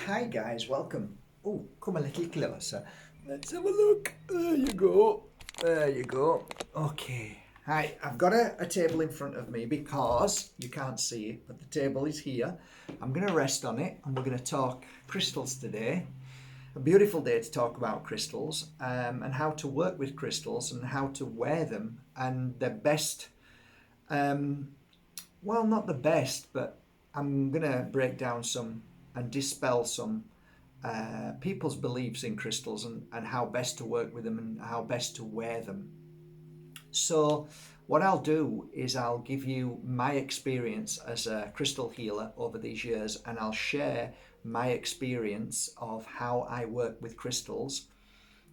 Hi guys, welcome. Oh, come a little closer. Let's have a look. There you go. There you go. Okay. Hi, I've got a table in front of me because you can't see it, but the table is here. I'm going to rest on it and we're going to talk crystals today. A beautiful day to talk about crystals and how to work with crystals and how to wear them and the best, well, not the best, but I'm going to break down some and dispel some people's beliefs in crystals and how best to work with them and how best to wear them. So what I'll do is I'll give you my experience as a crystal healer over these years, and I'll share my experience of how I work with crystals,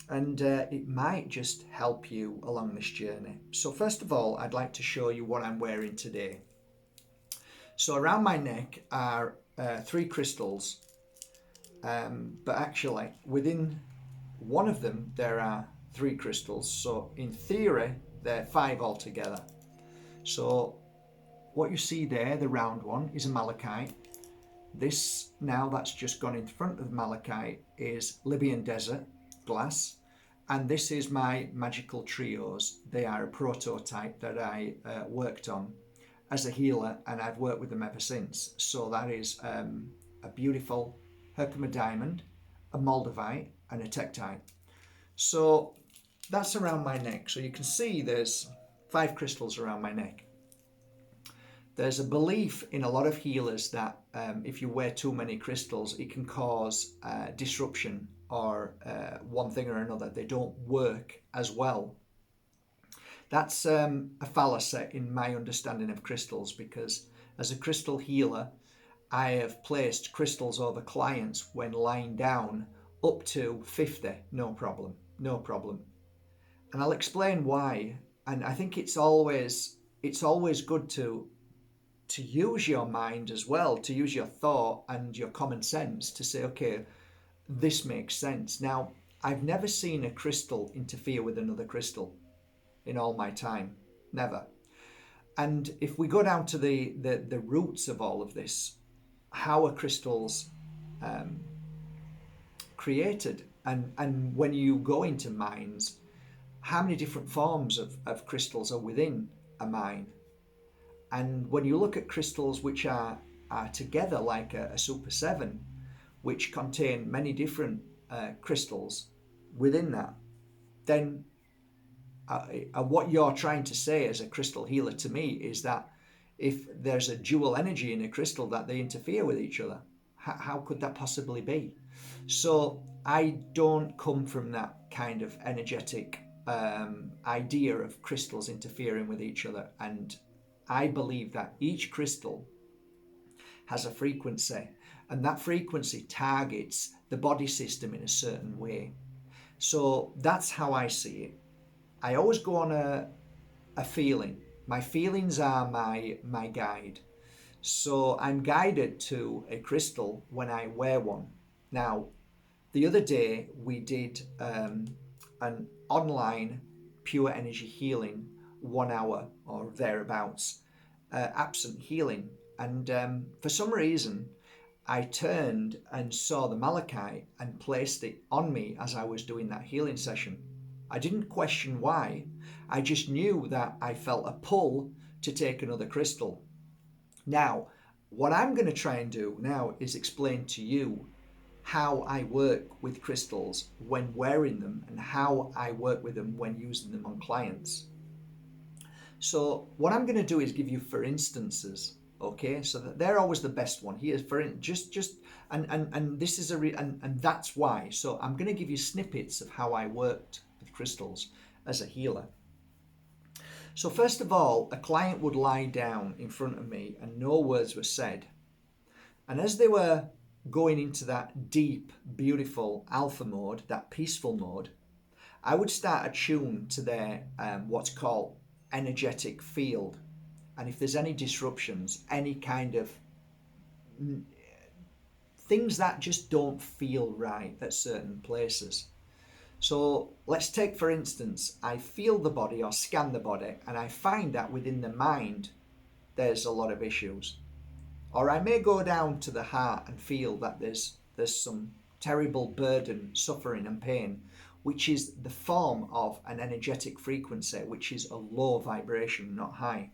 and it might just help you along this journey. So first of all, I'd like to show you what I'm wearing today. So around my neck are three crystals, but actually within one of them there are three crystals. So in theory, they're five altogether. So what you see there, the round one, is a malachite. This, now that's just gone in front of malachite, is Libyan desert glass. And this is my magical trios. They are a prototype that I worked on as a healer, and I've worked with them ever since. So that is a beautiful Herkimer diamond, a Moldavite, and a Tektite. So that's around my neck. So you can see there's five crystals around my neck. There's a belief in a lot of healers that if you wear too many crystals, it can cause disruption or one thing or another. They don't work as well. That's a fallacy in my understanding of crystals, because as a crystal healer, I have placed crystals over clients when lying down up to 50, no problem, no problem. And I'll explain why. And I think it's always good to use your mind as well, to use your thought and your common sense to say, okay, this makes sense. Now, I've never seen a crystal interfere with another crystal in all my time, never. And if we go down to the roots of all of this, how are crystals created? And when you go into mines, how many different forms of crystals are within a mine? And when you look at crystals which are together like a Super 7, which contain many different crystals within that, then what you're trying to say as a crystal healer to me is that if there's a dual energy in a crystal, that they interfere with each other. How could that possibly be? So I don't come from that kind of energetic idea of crystals interfering with each other, and I believe that each crystal has a frequency, and that frequency targets the body system in a certain way. So that's how I see it. I always go on a feeling. My feelings are my guide. So I'm guided to a crystal when I wear one. Now, the other day we did an online pure energy healing, 1 hour or thereabouts, absent healing. And for some reason, I turned and saw the malachite and placed it on me as I was doing that healing session. I didn't question why. I just knew that I felt a pull to take another crystal. Now, what I'm going to try and do now is explain to you how I work with crystals when wearing them and how I work with them when using them on clients. So what I'm going to do is give you for instances, okay? So that they're always the best one here. For just and this is and that's why. So I'm going to give you snippets of how I worked with crystals as a healer. So first of all, a client would lie down in front of me and no words were said. And as they were going into that deep, beautiful alpha mode, that peaceful mode, I would start attune to their what's called energetic field. And if there's any disruptions, any kind of things that just don't feel right at certain places. So let's take, for instance, I feel the body or scan the body and I find that within the mind there's a lot of issues. Or I may go down to the heart and feel that there's there's some terrible burden, suffering and pain, which is the form of an energetic frequency, which is a low vibration, not high.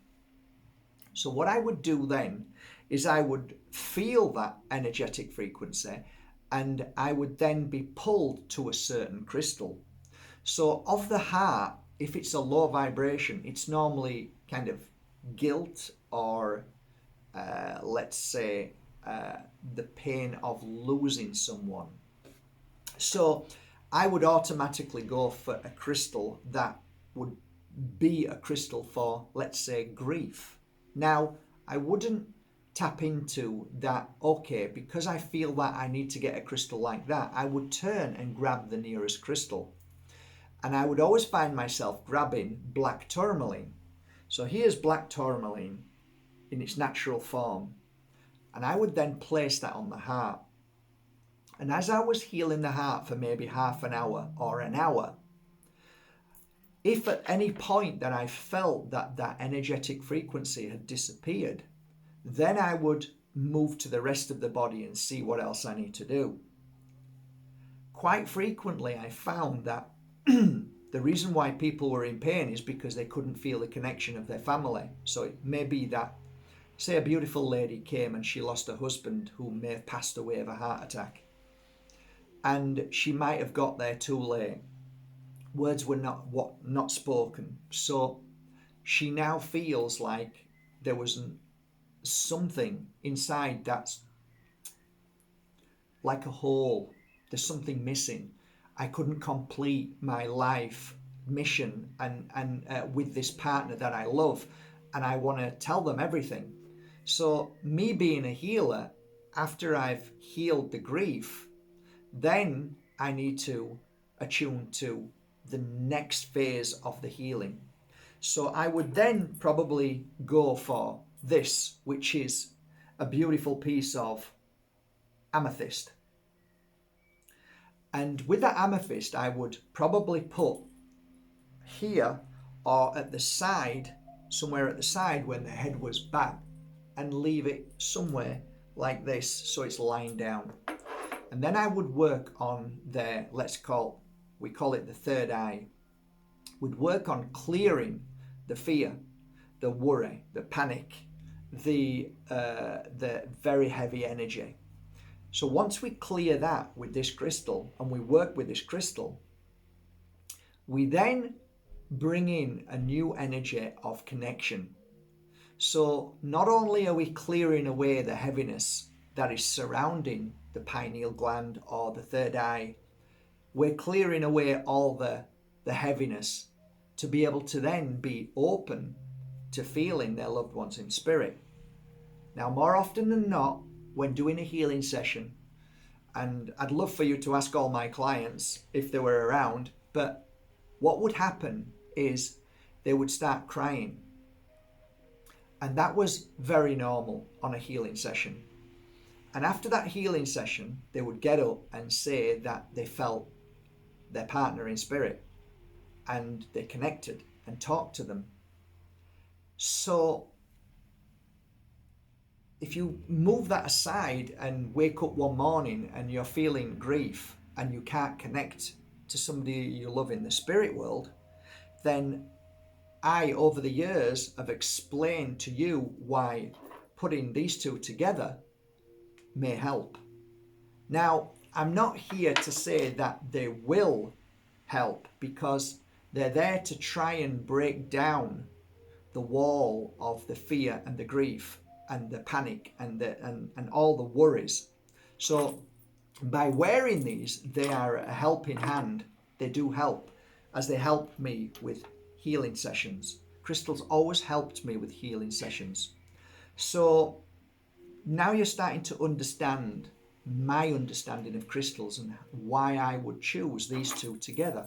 So what I would do then is I would feel that energetic frequency, and I would then be pulled to a certain crystal. So of the heart, if it's a low vibration, it's normally kind of guilt or let's say the pain of losing someone. So I would automatically go for a crystal that would be a crystal for, let's say, grief. Now, I wouldn't tap into that, okay, because I feel that I need to get a crystal like that. I would turn and grab the nearest crystal. And I would always find myself grabbing black tourmaline. So here's black tourmaline in its natural form. And I would then place that on the heart. And as I was healing the heart for maybe half an hour or an hour, if at any point that I felt that that energetic frequency had disappeared, then I would move to the rest of the body and see what else I need to do. Quite frequently, I found that the reason why people were in pain is because they couldn't feel the connection of their family. So it may be that, say, a beautiful lady came and she lost her husband, who may have passed away of a heart attack. And she might have got there too late. Words were not spoken. So she now feels like there was something inside that's like a hole. There's something missing. I couldn't complete my life mission and with this partner that I love, and I want to tell them everything. So me being a healer, after I've healed the grief, then I need to attune to the next phase of the healing. So I would then probably go for this, which is a beautiful piece of amethyst. And with that amethyst, I would probably put here or at the side, somewhere at the side when the head was back, and leave it somewhere like this so it's lying down. And then I would work on their, we call it the third eye. We'd work on clearing the fear, the worry, the panic, the very heavy energy. So once we clear that with this crystal and we work with this crystal, we then bring in a new energy of connection. So not only are we clearing away the heaviness that is surrounding the pineal gland or the third eye, we're clearing away all the heaviness to be able to then be open to feeling their loved ones in spirit. Now, more often than not, when doing a healing session, and I'd love for you to ask all my clients if they were around, but what would happen is they would start crying. And that was very normal on a healing session. And after that healing session, they would get up and say that they felt their partner in spirit and they connected and talked to them. So if you move that aside and wake up one morning and you're feeling grief and you can't connect to somebody you love in the spirit world, then I, over the years, have explained to you why putting these two together may help. Now, I'm not here to say that they will help, because they're there to try and break down the wall of the fear and the grief and the panic and all the worries. So by wearing these, they are a helping hand. They do help, as they help me with healing sessions. Crystals always helped me with healing sessions. So now you're starting to understand my understanding of crystals and why I would choose these two together.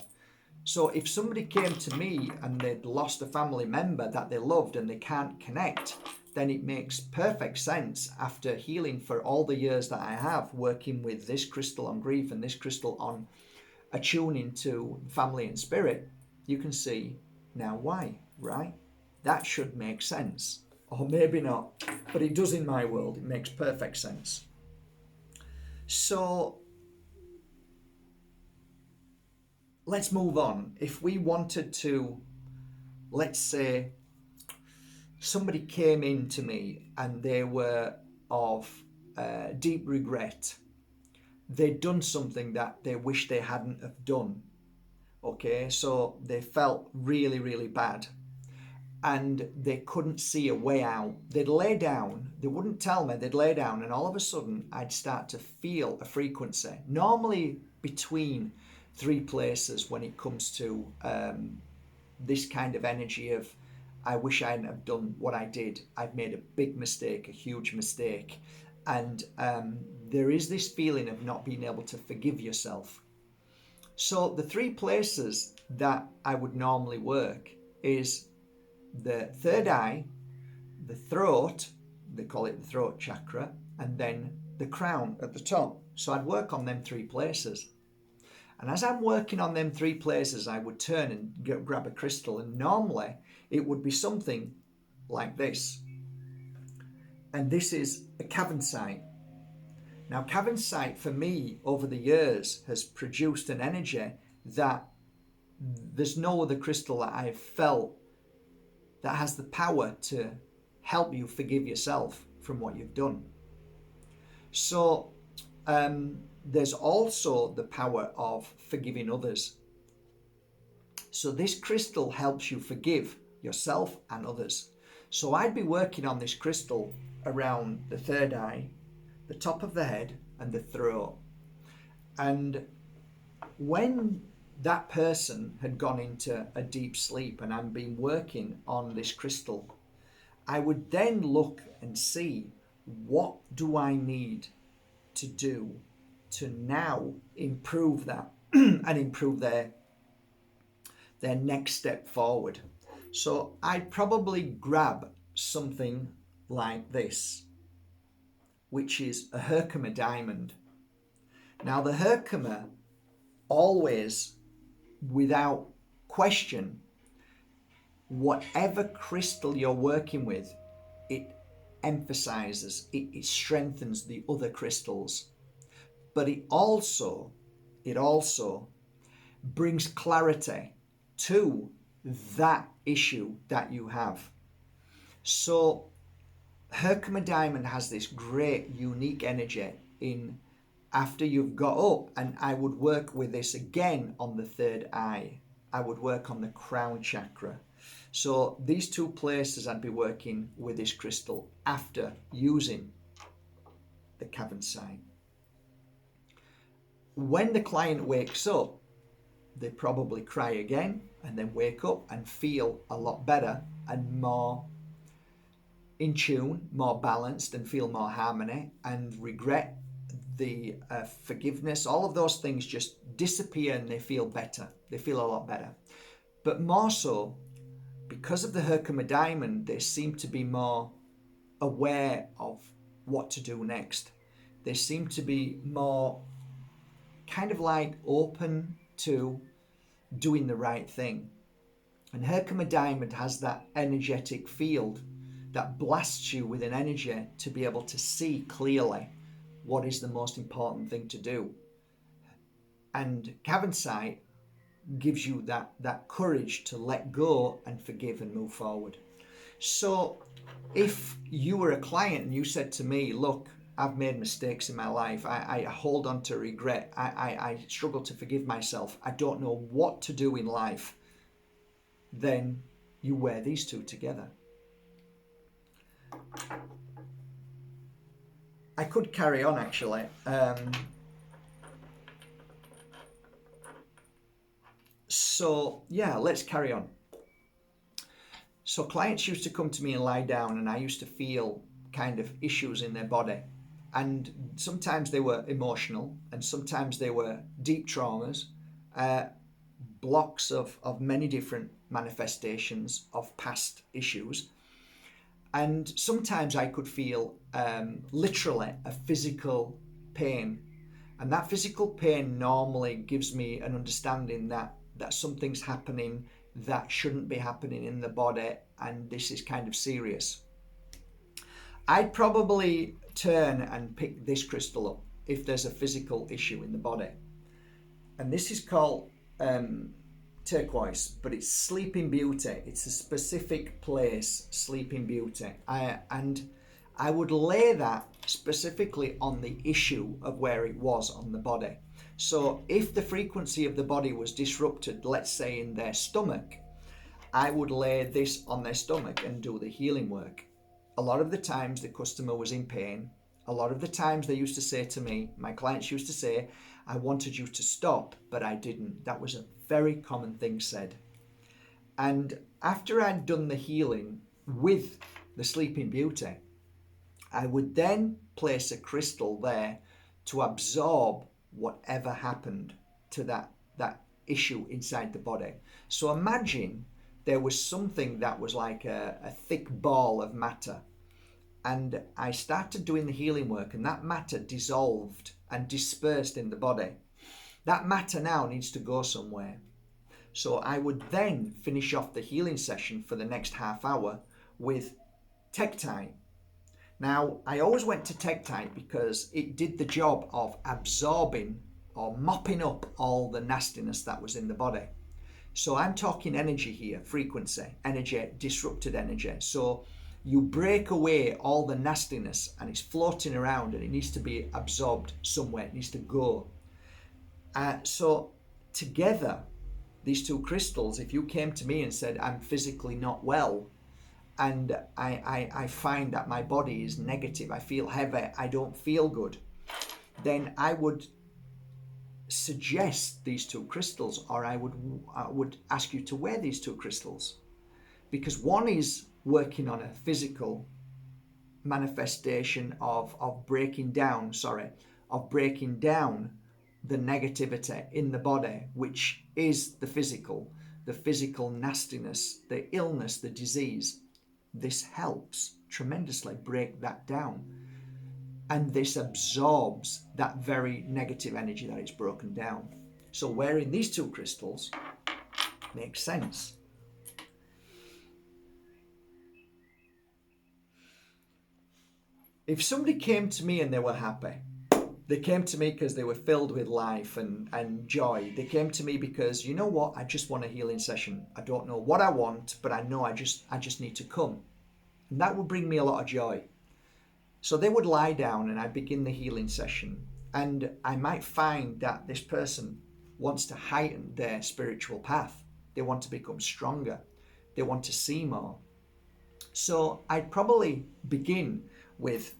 So if somebody came to me and they'd lost a family member that they loved and they can't connect, then it makes perfect sense, after healing for all the years that I have, working with this crystal on grief and this crystal on attuning to family and spirit, you can see now why, right? That should make sense. Or maybe not, but it does in my world. It makes perfect sense. So let's move on. If we wanted to, let's say somebody came in to me and they were of deep regret. They'd done something that they wish they hadn't have done. Okay, so they felt really, really bad and they couldn't see a way out. They'd lay down, they wouldn't tell me, they'd lay down, and all of a sudden I'd start to feel a frequency, normally between three places when it comes to this kind of energy of, I wish I hadn't have done what I did. I've made a big mistake, a huge mistake. And there is this feeling of not being able to forgive yourself. So the three places that I would normally work is the third eye, the throat, they call it the throat chakra, and then the crown at the top. So I'd work on them three places. And as I'm working on them three places, I would turn and grab a crystal, and normally it would be something like this. And this is a cavensite. Now, cavensite for me over the years has produced an energy that there's no other crystal that I've felt that has the power to help you forgive yourself from what you've done. So there's also the power of forgiving others. So this crystal helps you forgive yourself and others. So I'd be working on this crystal around the third eye, the top of the head, and the throat. And when that person had gone into a deep sleep and I've been working on this crystal, I would then look and see, what do I need to do to now improve that and improve their next step forward. So I'd probably grab something like this, which is a Herkimer diamond. Now the Herkimer, always, without question, whatever crystal you're working with, it emphasizes, it strengthens the other crystals. But it also brings clarity to that issue that you have. So Herkimer diamond has this great unique energy in after you've got up, and I would work with this again on the third eye. I would work on the crown chakra. So these two places I'd be working with this crystal after using the cavensite. When the client wakes up, they probably cry again and then wake up and feel a lot better and more in tune, more balanced, and feel more harmony, and regret, the forgiveness, all of those things just disappear and they feel better. They feel a lot better. But more so, because of the Herkimer diamond, they seem to be more aware of what to do next. They seem to be more kind of like open to doing the right thing. And Herkimer diamond has that energetic field that blasts you with an energy to be able to see clearly what is the most important thing to do. And cavensite gives you that courage to let go and forgive and move forward. So if you were a client and you said to me, look, I've made mistakes in my life, I hold on to regret, I struggle to forgive myself, I don't know what to do in life, then you wear these two together. I could carry on actually. So yeah, let's carry on. So clients used to come to me and lie down, and I used to feel kind of issues in their body. And sometimes they were emotional, and sometimes they were deep traumas, blocks of many different manifestations of past issues. And sometimes I could feel literally a physical pain. And that physical pain normally gives me an understanding that something's happening that shouldn't be happening in the body, and this is kind of serious. I'd probably turn and pick this crystal up. if there's a physical issue in the body. And this is called turquoise, but it's Sleeping Beauty. It's a specific place, Sleeping Beauty. And I would lay that specifically on the issue of where it was on the body. So if the frequency of the body was disrupted, let's say in their stomach, I would lay this on their stomach and do the healing work. A lot of the times the customer was in pain. A lot of the times they used to say to me, my clients used to say, I wanted you to stop, but I didn't. That was a very common thing said. And after I'd done the healing with the Sleeping Beauty, I would then place a crystal there to absorb whatever happened to that issue inside the body. So imagine there was something that was like a thick ball of matter. And I started doing the healing work, and that matter dissolved and dispersed in the body. That matter now needs to go somewhere. So I would then finish off the healing session for the next half hour with Tektite. Now, I always went to Tektite because it did the job of absorbing or mopping up all the nastiness that was in the body. So I'm talking energy here, frequency, energy, disrupted energy. So you break away all the nastiness and it's floating around and it needs to be absorbed somewhere. It needs to go. So together, these two crystals, if you came to me and said, I'm physically not well, and I find that my body is negative, I feel heavy, I don't feel good, then I would suggest these two crystals, or I would ask you to wear these two crystals, because one is working on a physical manifestation of breaking down the negativity in the body, which is the physical nastiness, the illness, the disease. This helps tremendously break that down. And this absorbs that very negative energy that it's broken down. So wearing these two crystals makes sense. If somebody came to me and they were happy, they came to me because they were filled with life and joy. They came to me because, you know what, I just want a healing session. I don't know what I want, but I know I just need to come. And that would bring me a lot of joy. So they would lie down and I'd begin the healing session. And I might find that this person wants to heighten their spiritual path. They want to become stronger. They want to see more. So I'd probably begin with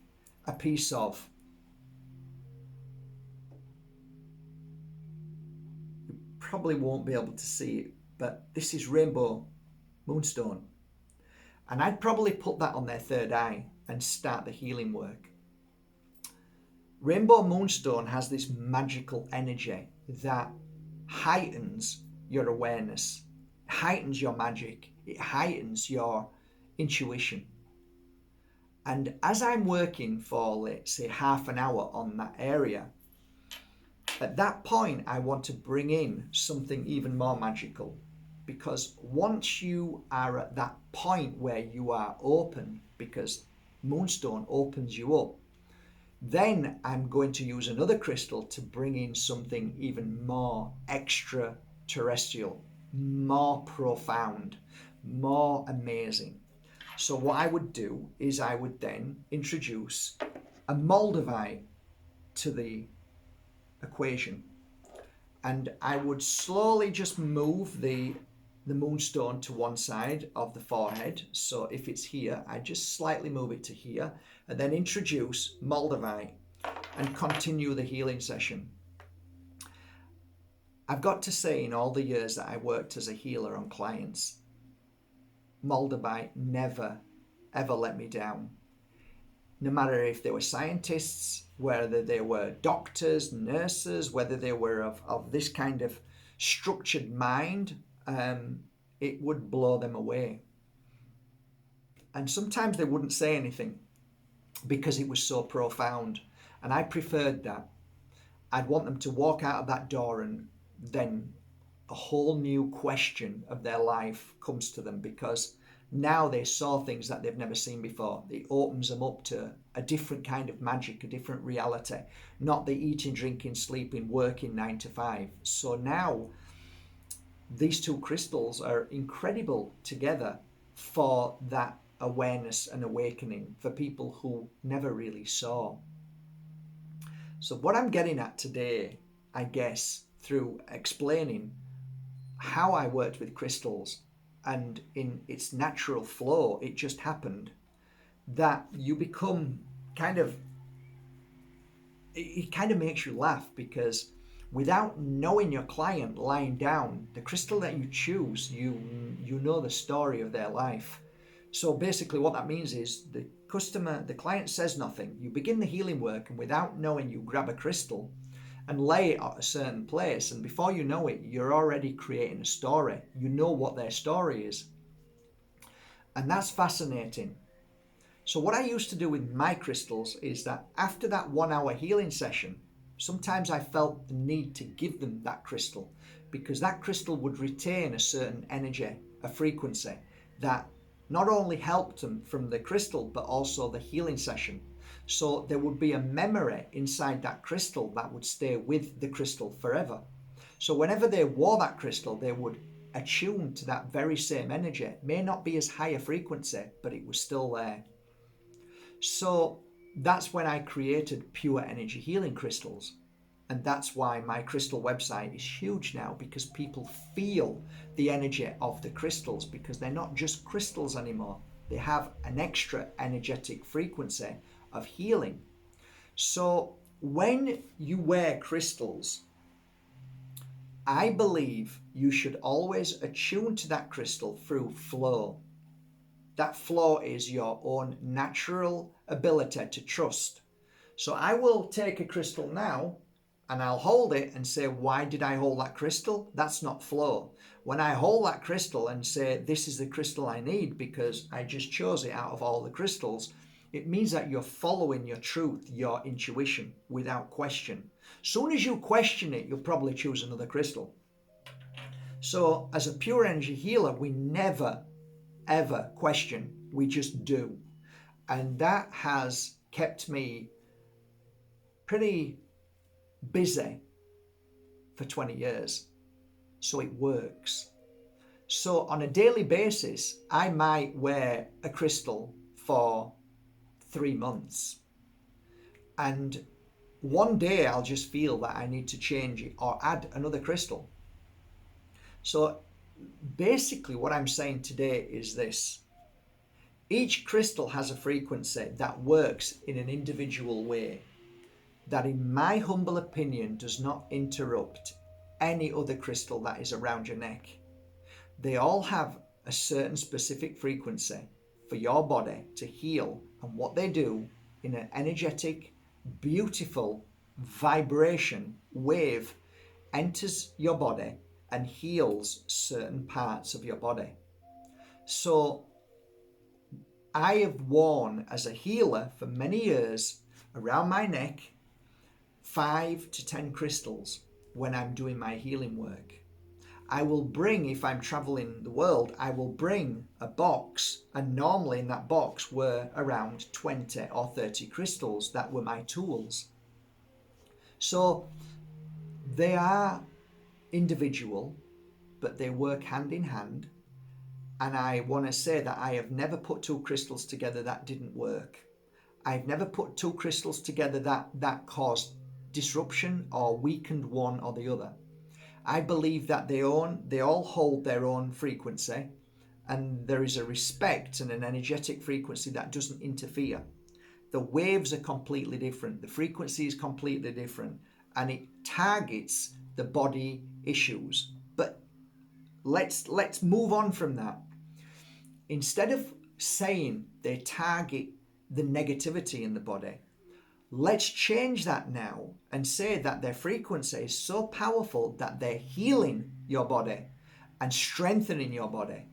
a piece of, you probably won't be able to see it, but this is rainbow moonstone. And I'd probably put that on their third eye and start the healing work. Rainbow moonstone has this magical energy that heightens your awareness, heightens your magic, it heightens your intuition. And as I'm working for, let's say, half an hour on that area, at that point I want to bring in something even more magical. Because once you are at that point where you are open, because moonstone opens you up, then I'm going to use another crystal to bring in something even more extraterrestrial, more profound, more amazing. So what I would do is I would then introduce a Moldavite to the equation, and I would slowly just move the moonstone to one side of the forehead. So if it's here, I just slightly move it to here and then introduce Moldavite and continue the healing session. I've got to say, in all the years that I worked as a healer on clients, Moldavite never, ever let me down. No matter if they were scientists, whether they were doctors, nurses, whether they were of this kind of structured mind, it would blow them away. And sometimes they wouldn't say anything because it was so profound. And I preferred that. I'd want them to walk out of that door and then a whole new question of their life comes to them, because now they saw things that they've never seen before. It opens them up to a different kind of magic, a different reality, not the eating, drinking, sleeping, working 9 to 5. So now these two crystals are incredible together for that awareness and awakening for people who never really saw. So what I'm getting at today, I guess, through explaining how I worked with crystals, and in its natural flow, it just happened that you become it kind of makes you laugh, because without knowing your client lying down, the crystal that you choose, you know the story of their life. So basically what that means is the client says nothing. You begin the healing work, and without knowing, you grab a crystal and lay it at a certain place, and before you know it, you're already creating a story. You know what their story is. And that's fascinating. So what I used to do with my crystals is that after that 1 hour healing session, sometimes I felt the need to give them that crystal, because that crystal would retain a certain energy, a frequency that not only helped them from the crystal, but also the healing session. So there would be a memory inside that crystal that would stay with the crystal forever. So whenever they wore that crystal, they would attune to that very same energy. It may not be as high a frequency, but it was still there. So that's when I created pure energy healing crystals. And that's why my crystal website is huge now, because people feel the energy of the crystals, because they're not just crystals anymore. They have an extra energetic frequency of healing. So when you wear crystals, I believe you should always attune to that crystal through flow. That flow is your own natural ability to trust. So I will take a crystal now and I'll hold it and say, why did I hold that crystal? That's not flow. When I hold that crystal and say, this is the crystal I need because I just chose it out of all the crystals, it means that you're following your truth, your intuition, without question. Soon as you question it, you'll probably choose another crystal. So as a pure energy healer, we never, ever question. We just do. And that has kept me pretty busy for 20 years. So it works. So on a daily basis, I might wear a crystal for 3 months. And one day I'll just feel that I need to change it or add another crystal. So basically what I'm saying today is this. Each crystal has a frequency that works in an individual way that, in my humble opinion, does not interrupt any other crystal that is around your neck. They all have a certain specific frequency for your body to heal, and what they do in an energetic, beautiful vibration wave enters your body and heals certain parts of your body. So I have worn as a healer for many years around my neck 5 to 10 crystals when I'm doing my healing work. I will bring, if I'm traveling the world, I will bring a box, and normally in that box were around 20 or 30 crystals that were my tools. So they are individual, but they work hand in hand. And I want to say that I have never put 2 crystals together that didn't work. I've never put 2 crystals together that caused disruption or weakened one or the other. I believe that they all hold their own frequency, and there is a respect and an energetic frequency that doesn't interfere. The waves are completely different, the frequency is completely different, and it targets the body issues. But let's move on from that. Instead of saying they target the negativity in the body, let's change that now and say that their frequency is so powerful that they're healing your body and strengthening your body.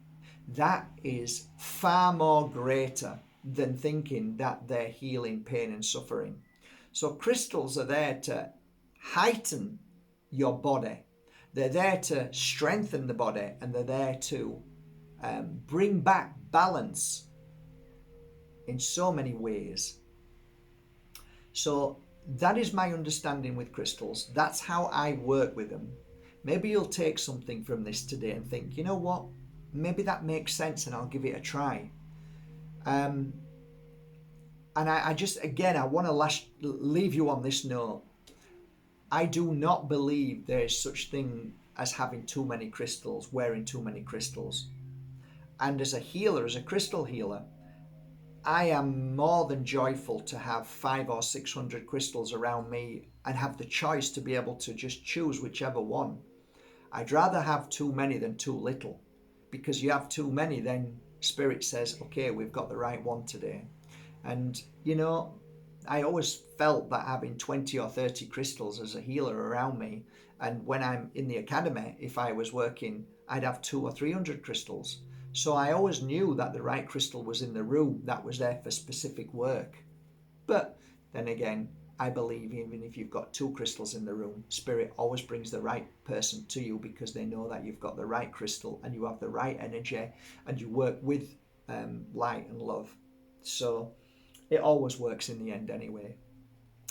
That is far more greater than thinking that they're healing pain and suffering. So crystals are there to heighten your body. They're there to strengthen the body, and they're there to bring back balance in so many ways. So that is my understanding with crystals. That's how I work with them. Maybe you'll take something from this today and think, you know what, maybe that makes sense and I'll give it a try. And I just, again, I want to leave you on this note. I do not believe there is such thing as having too many crystals, wearing too many crystals. And as a healer, as a crystal healer, I am more than joyful to have 500 or 600 crystals around me and have the choice to be able to just choose whichever one. I'd rather have too many than too little, because you have too many, then Spirit says, okay, we've got the right one today. And, you know, I always felt that having 20 or 30 crystals as a healer around me, and when I'm in the academy, if I was working, I'd have 200 or 300 crystals. So I always knew that the right crystal was in the room that was there for specific work. But then again, I believe even if you've got 2 crystals in the room, Spirit always brings the right person to you, because they know that you've got the right crystal and you have the right energy and you work with light and love. So it always works in the end anyway.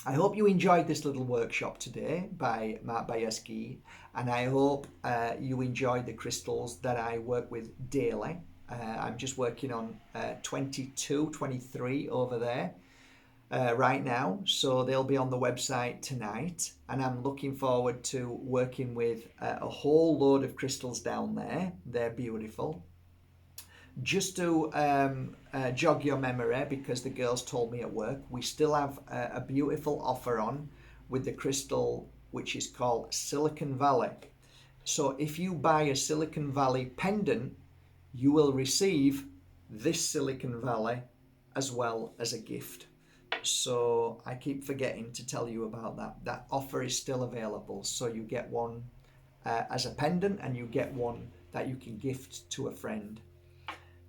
I hope you enjoyed this little workshop today by Mark Bajerski, and I hope you enjoyed the crystals that I work with daily. I'm just working on 22, 23 over there right now, so they'll be on the website tonight, and I'm looking forward to working with a whole load of crystals down there. They're beautiful. Just to jog your memory, because the girls told me at work, we still have a beautiful offer on with the crystal which is called Silicon Valley. So if you buy a Silicon Valley pendant, you will receive this Silicon Valley as well as a gift. So I keep forgetting to tell you about that. That offer is still available. So you get one as a pendant, and you get one that you can gift to a friend.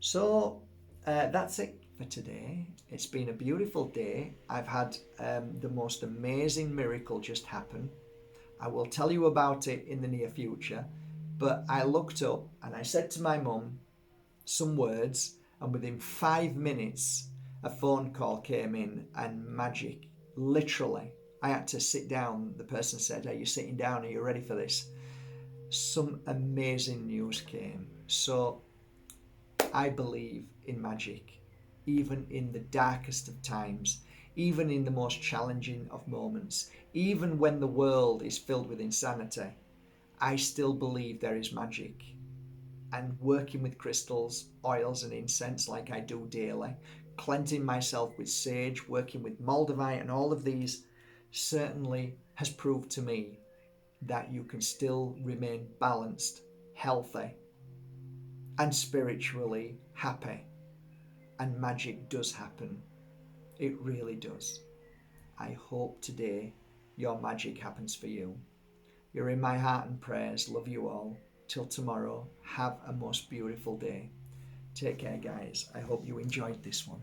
So that's it for today. It's been a beautiful day. I've had the most amazing miracle just happen. I will tell you about it in the near future. But I looked up and I said to my mum some words, and within 5 minutes a phone call came in, and magic, literally. I had to sit down. The person said, are you sitting down? Are you ready for this? Some amazing news came. So I believe in magic, even in the darkest of times, even in the most challenging of moments, even when the world is filled with insanity. I still believe there is magic. And working with crystals, oils and incense like I do daily, cleansing myself with sage, working with Moldavite and all of these, certainly has proved to me that you can still remain balanced, healthy, and spiritually happy. And magic does happen. It really does. I hope today your magic happens for you. You're in my heart and prayers. Love you all. Till tomorrow, have a most beautiful day. Take care, guys. I hope you enjoyed this one.